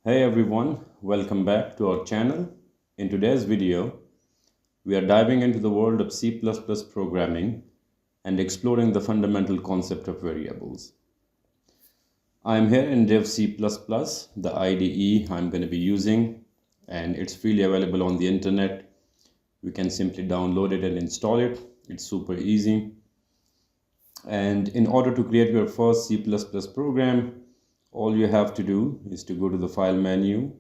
Hey everyone, welcome back to our channel. In today's video, we are diving into the world of C++ programming and exploring the fundamental concept of variables. I'm here in Dev C++, the IDE I'm going to be using, and it's freely available on the internet. We can simply download it and install it. It's super easy. And in order to create your first C++ program, all you have to do is to go to the File menu,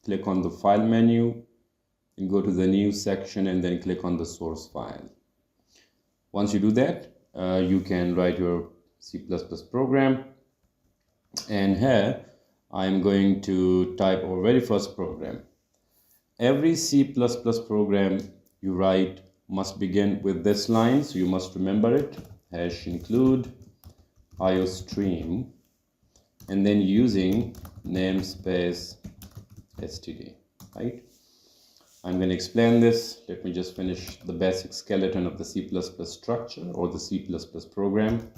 click on the File menu, and go to the New section and then click on the source file. Once you do that, you can write your C++ program. And here, I'm going to type our very first program. Every C++ program you write must begin with this line, so you must remember it. #include iostream, and then using namespace std, right? I'm going to explain this. Let me just finish the basic skeleton of the C++ structure or the C++ program.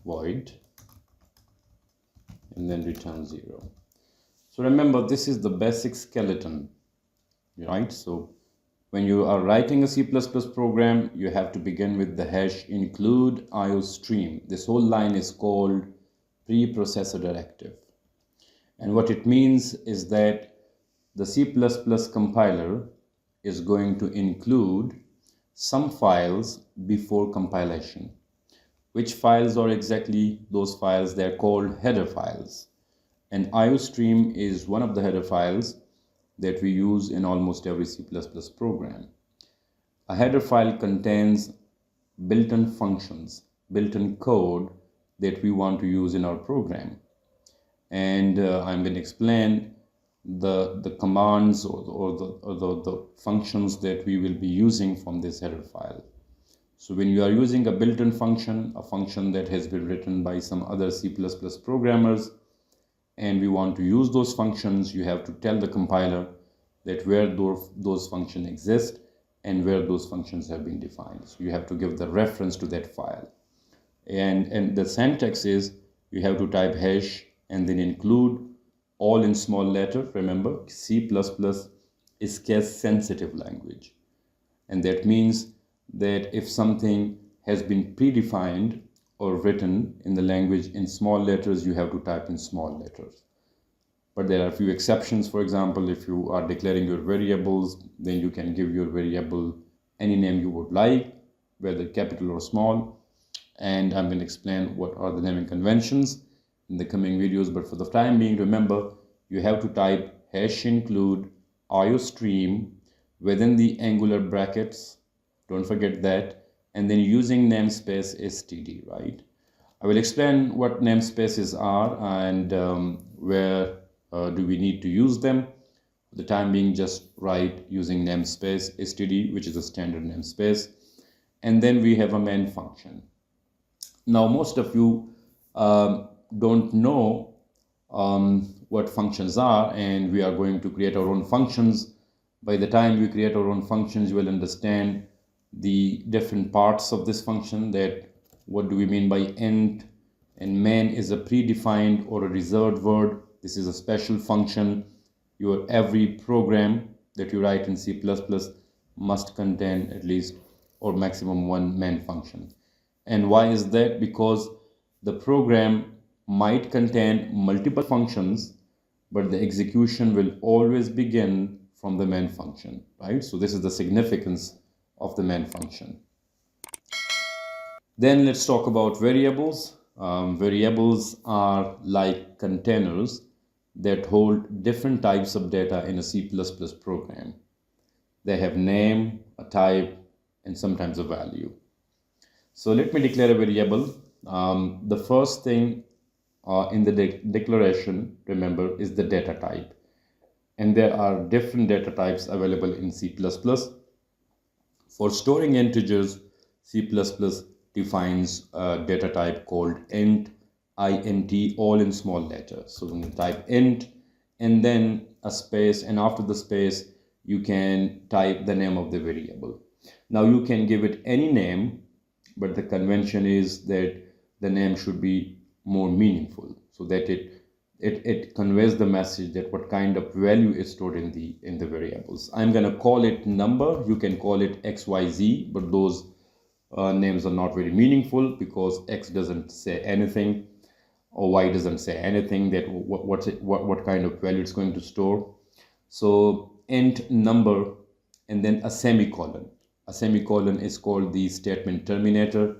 Void, and then return 0. So remember, this is the basic skeleton, right? So when you are writing a C++ program, you have to begin with the #include iostream. This whole line is called preprocessor directive. And what it means is that the C++ compiler is going to include some files before compilation. Which files are exactly those files? They're called header files. And iostream is one of the header files that we use in almost every C++ program. A header file contains built-in functions, built-in code that we want to use in our program. And I'm going to explain the commands or the functions that we will be using from this header file. So when you are using a built-in function, a function that has been written by some other C++ programmers, and we want to use those functions, you have to tell the compiler that where those functions exist and where those functions have been defined. So you have to give the reference to that file. And the syntax is you have to type # and then include all in small letter. Remember, C++ is case sensitive language. And that means that if something has been predefined or written in the language in small letters, you have to type in small letters. But there are a few exceptions. For example, if you are declaring your variables, then you can give your variable any name you would like, whether capital or small. And I'm going to explain what are the naming conventions in the coming videos. But for the time being, remember, you have to type #include iostream within the angular brackets. Don't forget that. And then using namespace std, right? I will explain what namespaces are and where do we need to use them. For the time being, just write using namespace std, which is a standard namespace. And then we have a main function. Now, most of you don't know what functions are, and we are going to create our own functions. By the time we create our own functions, you will understand the different parts of this function, that what do we mean by int, and main is a predefined or a reserved word. This is a special function. Every program that you write in C++ must contain at least or maximum one main function. And why is that? Because the program might contain multiple functions, but the execution will always begin from the main function, right? So this is the significance of the main function. Then let's talk about variables. Variables are like containers that hold different types of data in a C++ program. They have name, a type, and sometimes a value. So let me declare a variable. The first thing in the declaration, remember, is the data type. And there are different data types available in C++. For storing integers, C++ defines a data type called int, all in small letters. So when you type int and then a space, and after the space, you can type the name of the variable. Now you can give it any name, but the convention is that the name should be more meaningful so that it it conveys the message that what kind of value is stored in the variables. I'm going to call it number. You can call it XYZ, but those names are not very meaningful because X doesn't say anything or Y doesn't say anything that what kind of value it's going to store. So int number and then a semicolon. A semicolon is called the statement terminator,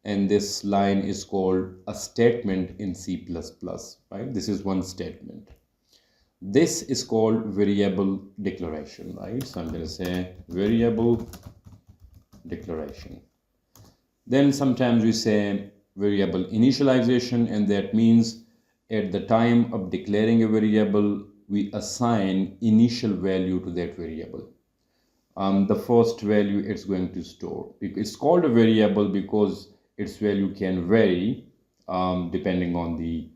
and this line is called a statement in C++, right? This is one statement. This is called variable declaration, right? So I'm going to say variable declaration. Then sometimes we say variable initialization, and that means at the time of declaring a variable, we assign initial value to that variable. The first value it's going to store. It's called a variable because its value can vary depending on the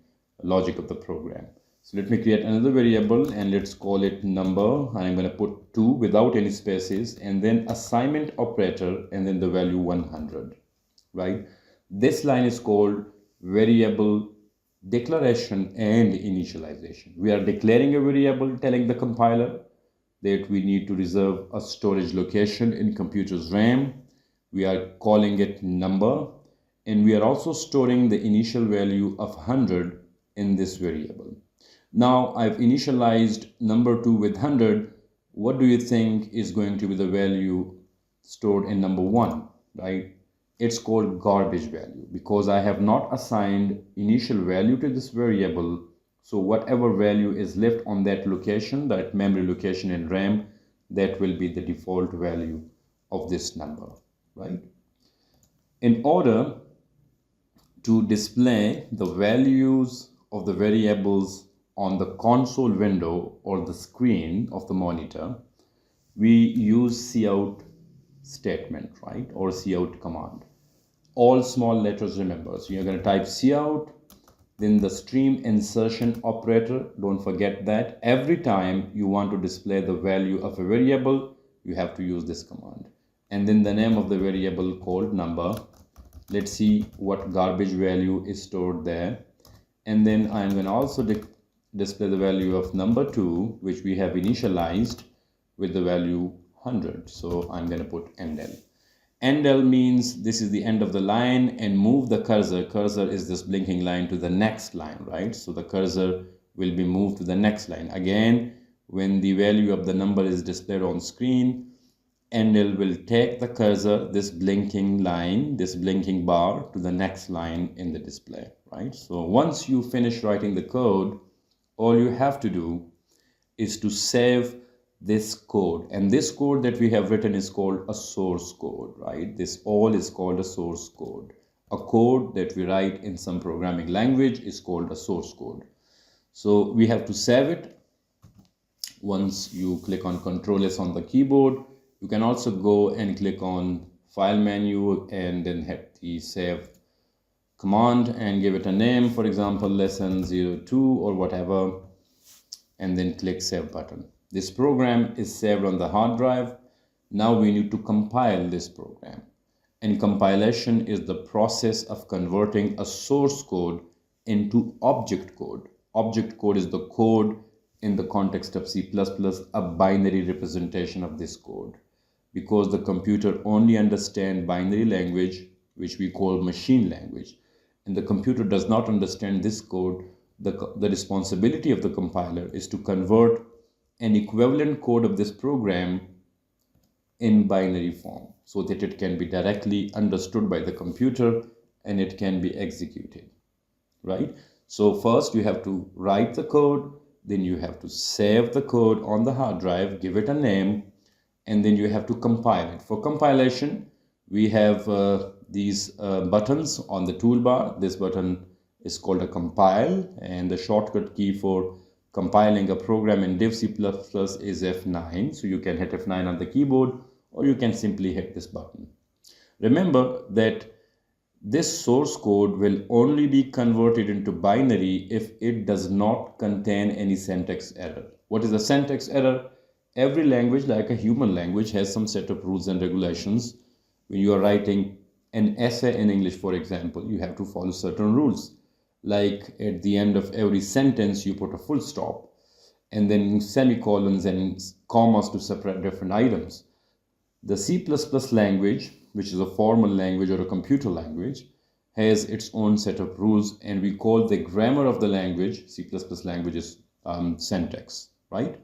logic of the program. So let me create another variable and let's call it number. I'm going to put 2 without any spaces and then assignment operator and then the value 100, right? This line is called variable declaration and initialization. We are declaring a variable, telling the compiler that we need to reserve a storage location in computer's RAM. We are calling it number, and we are also storing the initial value of 100 in this variable. Now I've initialized number 2 with 100. What do you think is going to be the value stored in number 1, right? It's called garbage value because I have not assigned initial value to this variable. So whatever value is left on that location, that memory location in RAM, that will be the default value of this number, right? In order to display the values of the variables on the console window or the screen of the monitor, we use cout statement, right? Or cout command. All small letters, remember. So you're going to type cout, then the stream insertion operator. Don't forget that. Every time you want to display the value of a variable, you have to use this command. And then the name of the variable called number. Let's see what garbage value is stored there. And then I'm going to also display the value of number 2, which we have initialized with the value 100. So I'm going to put endl. Endl means this is the end of the line, and move the cursor. Cursor is this blinking line to the next line, right? So the cursor will be moved to the next line. Again, when the value of the number is displayed on screen, endl will take the cursor, this blinking line, this blinking bar, to the next line in the display, right? So once you finish writing the code, all you have to do is to save this code, and this code that we have written is called a source code, right? This all is called a source code. A code that we write in some programming language is called a source code. So we have to save it. Once you click on Ctrl S on the keyboard, you can also go and click on File menu and then hit the Save command and give it a name, for example, lesson 02 or whatever, and then click Save button. This program is saved on the hard drive. Now we need to compile this program. And compilation is the process of converting a source code into object code. Object code is the code in the context of C++, a binary representation of this code. Because the computer only understands binary language, which we call machine language, and the computer does not understand this code, the responsibility of the compiler is to convert an equivalent code of this program in binary form so that it can be directly understood by the computer and it can be executed, right? So first you have to write the code, then you have to save the code on the hard drive, give it a name, and then you have to compile it. For compilation, we have these buttons on the toolbar. This button is called a compile, and the shortcut key for compiling a program in div C++ is F9. So you can hit F9 on the keyboard, or you can simply hit this button. Remember that this source code will only be converted into binary if it does not contain any syntax error. What is a syntax error? Every language, like a human language, has some set of rules and regulations. When you are writing an essay in English, for example, you have to follow certain rules. like at the end of every sentence you put a full stop, and then semicolons and commas to separate different items. The C++ language, which is a formal language or a computer language, has its own set of rules, and we call the grammar of the language, C++ language is syntax, right?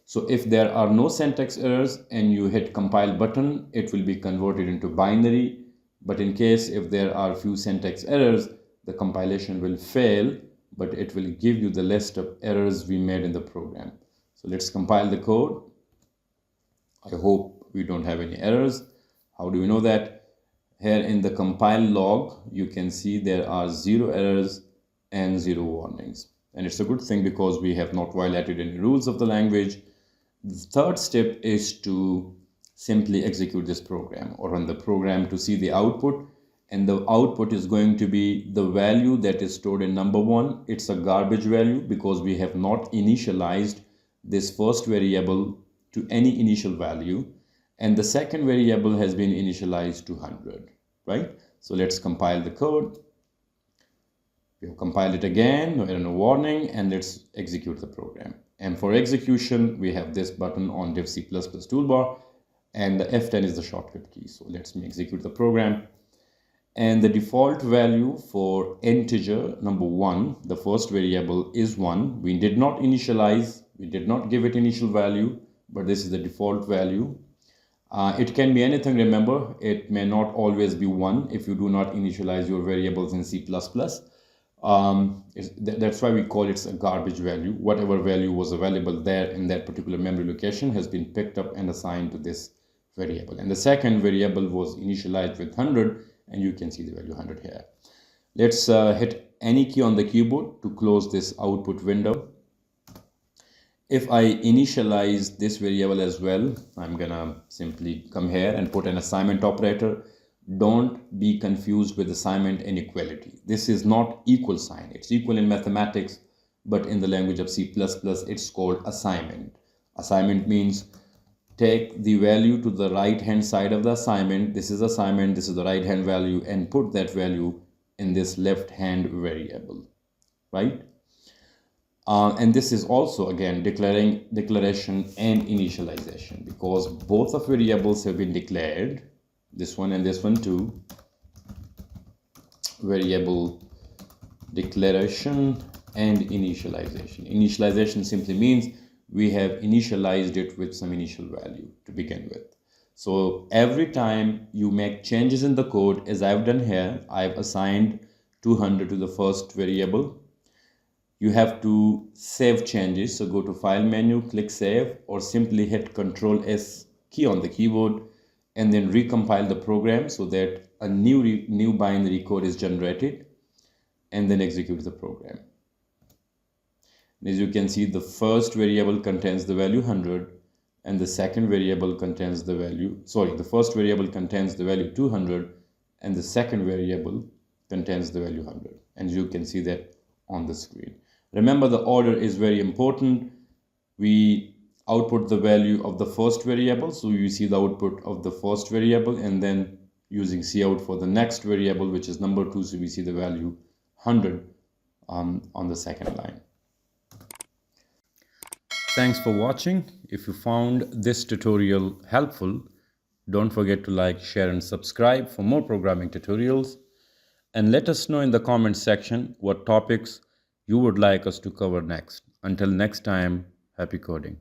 So if there are no syntax errors and you hit compile button, it will be converted into binary. But in case if there are few syntax errors, the compilation will fail, but it will give you the list of errors we made in the program. So let's compile the code. I hope we don't have any errors. How do we know that? Here in the compile log, you can see there are 0 errors and 0 warnings. And it's a good thing because we have not violated any rules of the language. The third step is to simply execute this program or run the program to see the output. And the output is going to be the value that is stored in number 1. It's a garbage value because we have not initialized this first variable to any initial value. And the second variable has been initialized to 100, right? So let's compile the code. We'll compile it again, no error, no warning, and let's execute the program. And for execution, we have this button on div C++ toolbar, and the F10 is the shortcut key. So let's execute the program. And the default value for integer number 1, the first variable, is 1. We did not initialize, we did not give it initial value, but this is the default value. It can be anything, remember, it may not always be 1 if you do not initialize your variables in C++. That's why we call it a garbage value. Whatever value was available there in that particular memory location has been picked up and assigned to this variable. And the second variable was initialized with 100, and you can see the value 100 here. Let's hit any key on the keyboard to close this output window. If I initialize this variable as well, I'm gonna simply come here and put an assignment operator. Don't be confused with assignment inequality. This is not equal sign. It's equal in mathematics, but in the language of C++, it's called assignment. Assignment means take the value to the right hand side of the assignment. This is assignment, this is the right hand value, and put that value in this left hand variable, right? And this is also again declaration and initialization, because both of variables have been declared, this one and this one too. Variable declaration and initialization. Initialization simply means we have initialized it with some initial value to begin with. So every time you make changes in the code, as I've done here, I've assigned 200 to the first variable. You have to save changes. So go to file menu, click save, or simply hit Ctrl S key on the keyboard and then recompile the program so that a new binary code is generated, and then execute the program. As you can see, the first variable contains the value 100 and the second variable contains the value, the first variable contains the value 200 and the second variable contains the value 100. And you can see that on the screen. Remember, the order is very important. We output the value of the first variable, so you see the output of the first variable, and then using cout for the next variable, which is number 2, so we see the value 100 on the second line. Thanks for watching. If you found this tutorial helpful, don't forget to like, share, and subscribe for more programming tutorials. And let us know in the comments section what topics you would like us to cover next. Until next time, happy coding.